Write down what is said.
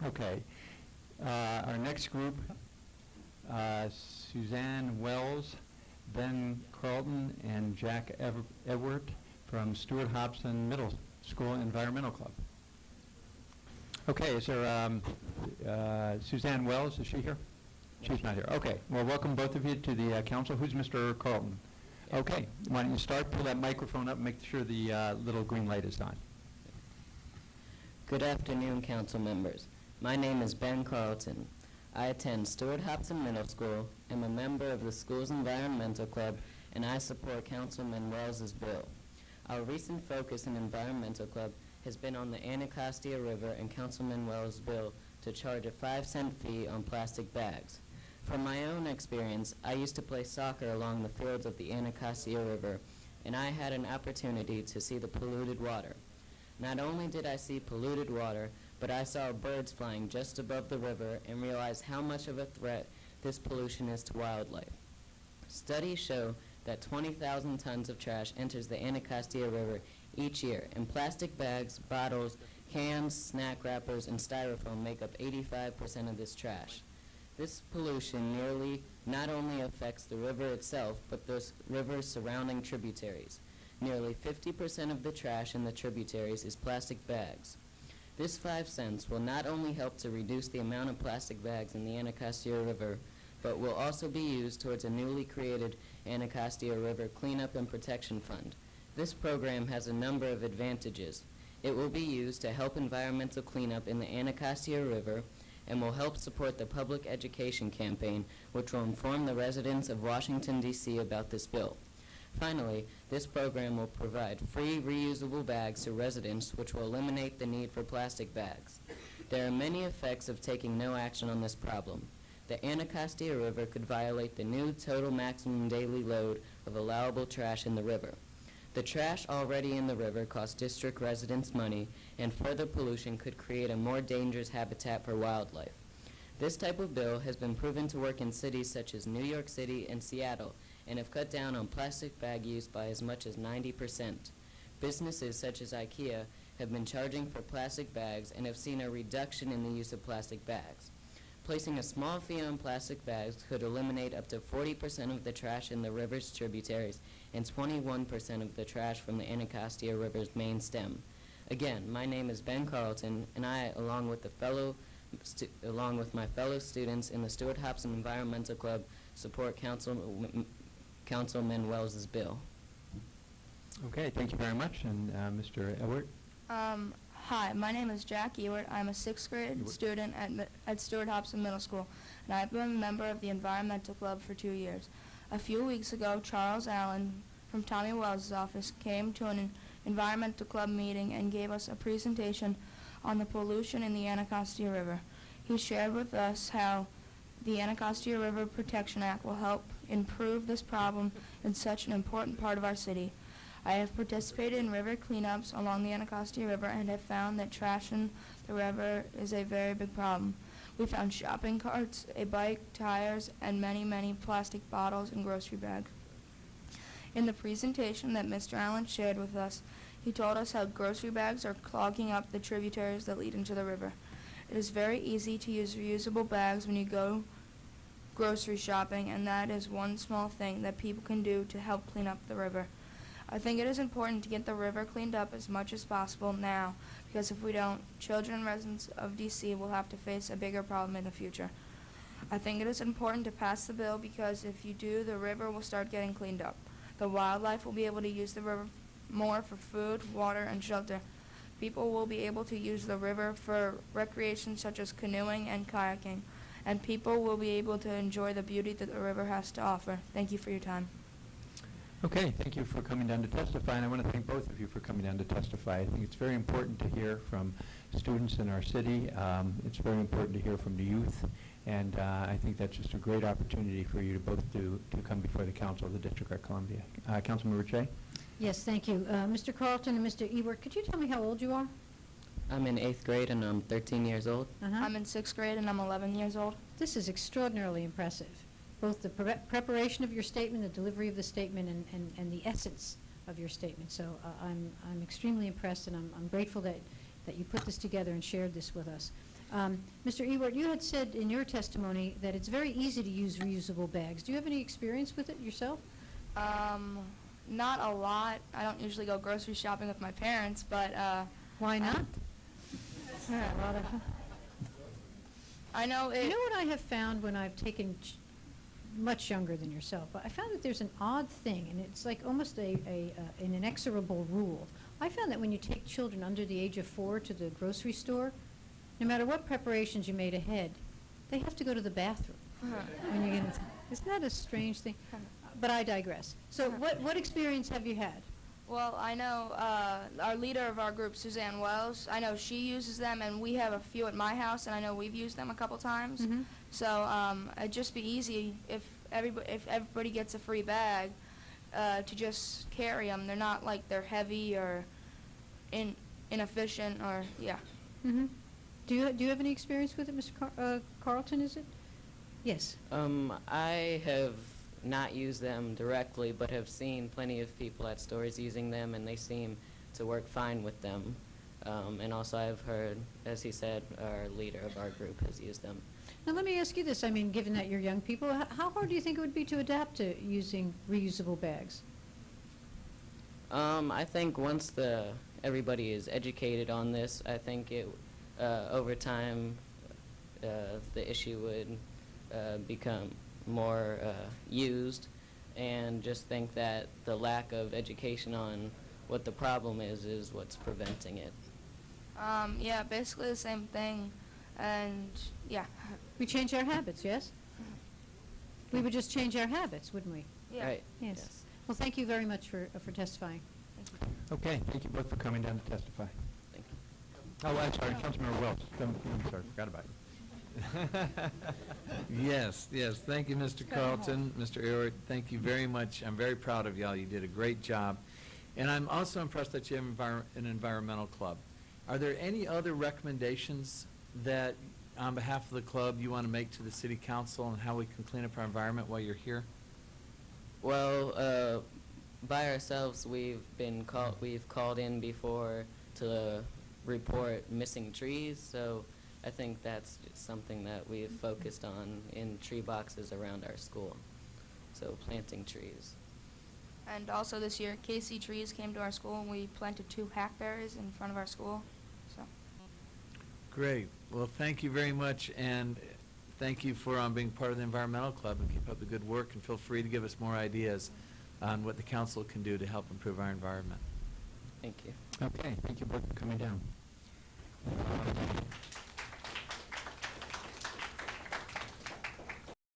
Okay. Our next group, Suzanne Wells, Ben Carlton, and Jack Edward from Stuart-Hobson Middle School Environmental Club. Okay, is there Suzanne Wells, is she here? She's not here. Okay, well, welcome both of you to the council. Who's Mr. Carlton? Okay, why don't you start, pull that microphone up, and make sure the little green light is on. Good afternoon, council members. My name is Ben Carlton. I attend Stuart-Hobson Middle School, am a member of the school's environmental club, and I support Councilman Wells's bill. Our recent focus in environmental club has been on the Anacostia River and Councilman Wells' bill to charge a 5-cent fee on plastic bags. From my own experience, I used to play soccer along the fields of the Anacostia River, and I had an opportunity to see the polluted water. Not only did I see polluted water, but I saw birds flying just above the river and realized how much of a threat this pollution is to wildlife. Studies show that 20,000 tons of trash enters the Anacostia River each year, and plastic bags, bottles, cans, snack wrappers, and styrofoam make up 85% of this trash. This pollution not only affects the river itself, but the river's surrounding tributaries. Nearly 50% of the trash in the tributaries is plastic bags. This 5 cents will not only help to reduce the amount of plastic bags in the Anacostia River, but will also be used towards a newly created Anacostia River Cleanup and Protection Fund. This program has a number of advantages. It will be used to help environmental cleanup in the Anacostia River and will help support the public education campaign, which will inform the residents of Washington, D.C. about this bill. Finally, this program will provide free reusable bags to residents, which will eliminate the need for plastic bags. There are many effects of taking no action on this problem. The Anacostia River could violate the new total maximum daily load of allowable trash in the river. The trash already in the river costs district residents money, and further pollution could create a more dangerous habitat for wildlife. This type of bill has been proven to work in cities such as New York City and Seattle, and have cut down on plastic bag use by as much as 90%. Businesses such as IKEA have been charging for plastic bags and have seen a reduction in the use of plastic bags. Placing a small fee on plastic bags could eliminate up to 40% of the trash in the river's tributaries and 21% of the trash from the Anacostia River's main stem. Again, my name is Ben Carlton, and I, along with my fellow students in the Stuart-Hobson Environmental Club, support Councilman Wells's bill. Okay, thank you very much. And Mr. Edward? Hi, my name is Jack Ewart. I'm a 6th grade student at Stuart-Hobson Middle School, and I've been a member of the Environmental Club for 2 years. A few weeks ago, Charles Allen from Tommy Wells' office came to an Environmental Club meeting and gave us a presentation on the pollution in the Anacostia River. He shared with us how the Anacostia River Protection Act will help improve this problem in such an important part of our city. I have participated in river cleanups along the Anacostia River and have found that trash in the river is a very big problem. We found shopping carts, a bike, tires, and many plastic bottles and grocery bags. In the presentation that Mr. Allen shared with us, he told us how grocery bags are clogging up the tributaries that lead into the river. It is very easy to use reusable bags when you go grocery shopping, and that is one small thing that people can do to help clean up the river. I think it is important to get the river cleaned up as much as possible now, because if we don't, children and residents of D.C. will have to face a bigger problem in the future. I think it is important to pass the bill because if you do, the river will start getting cleaned up. The wildlife will be able to use the river more for food, water, and shelter. People will be able to use the river for recreation such as canoeing and kayaking, and people will be able to enjoy the beauty that the river has to offer. Thank you for your time. Okay, thank you for coming down to testify, and I want to thank both of you for coming down to testify. I think it's very important to hear from students in our city. It's very important to hear from the youth, and I think that's just a great opportunity for you to both to come before the Council of the District of Columbia. Councilmember Che? Yes, thank you. Mr. Carlton and Mr. Ewart, could you tell me how old you are? I'm in 8th grade and I'm 13 years old. I'm in 6th grade and I'm 11 years old. This is extraordinarily impressive. Both the preparation of your statement, the delivery of the statement, and the essence of your statement. So I'm extremely impressed, and I'm grateful that you put this together and shared this with us. Mr. Ewart, you had said in your testimony that it's very easy to use reusable bags. Do you have any experience with it yourself? Not a lot. I don't usually go grocery shopping with my parents, but Why not? I know it. You know what I have found when I've taken much younger than yourself? I found that there's an odd thing, and it's like almost an inexorable rule. I found that when you take children under the age of 4 to the grocery store, no matter what preparations you made ahead, they have to go to the bathroom when you get into. Isn't that a strange thing? But I digress. So what experience have you had? Well, I know our leader of our group, Suzanne Wells, I know she uses them, and we have a few at my house, and I know we've used them a couple times. Mm-hmm. So it'd just be easy if everybody gets a free bag to just carry them. They're not like they're heavy or inefficient or, yeah. Mm-hmm. Do you have any experience with it, Mr. Carlton, is it? Yes. I have not used them directly, but have seen plenty of people at stores using them, and they seem to work fine with them. And also I've heard, as he said, our leader of our group has used them. Now let me ask you this. I mean, given that you're young people, how hard do you think it would be to adapt to using reusable bags? I think once everybody is educated on this, I think over time the issue would become more used, and just think that the lack of education on what the problem is what's preventing it. Yeah, basically the same thing, and yeah. We change our habits, yes? We would just change our habits, wouldn't we? Yeah. Right. Yes. Well, thank you very much for testifying. Okay, thank you both for coming down to testify. Thank you. Oh, I'm sorry, Councilmember Wells. I'm sorry, forgot about you. Yes, thank you, Mr. Carlton, Mr. Ewart, thank you very much. I'm very proud of y'all. You did a great job. And I'm also impressed that you have an environmental club. Are there any other recommendations that, on behalf of the club, you want to make to the city council on how we can clean up our environment while you're here? Well, by ourselves, we've called in before to report missing trees, so I think that's just something that we've focused on in tree boxes around our school, so planting trees. And also this year, KC Trees came to our school, and we planted 2 hackberries in front of our school. So. Great. Well, thank you very much, and thank you for being part of the environmental club, and keep up the good work, and feel free to give us more ideas on what the council can do to help improve our environment. Thank you. Okay, thank you both for coming down.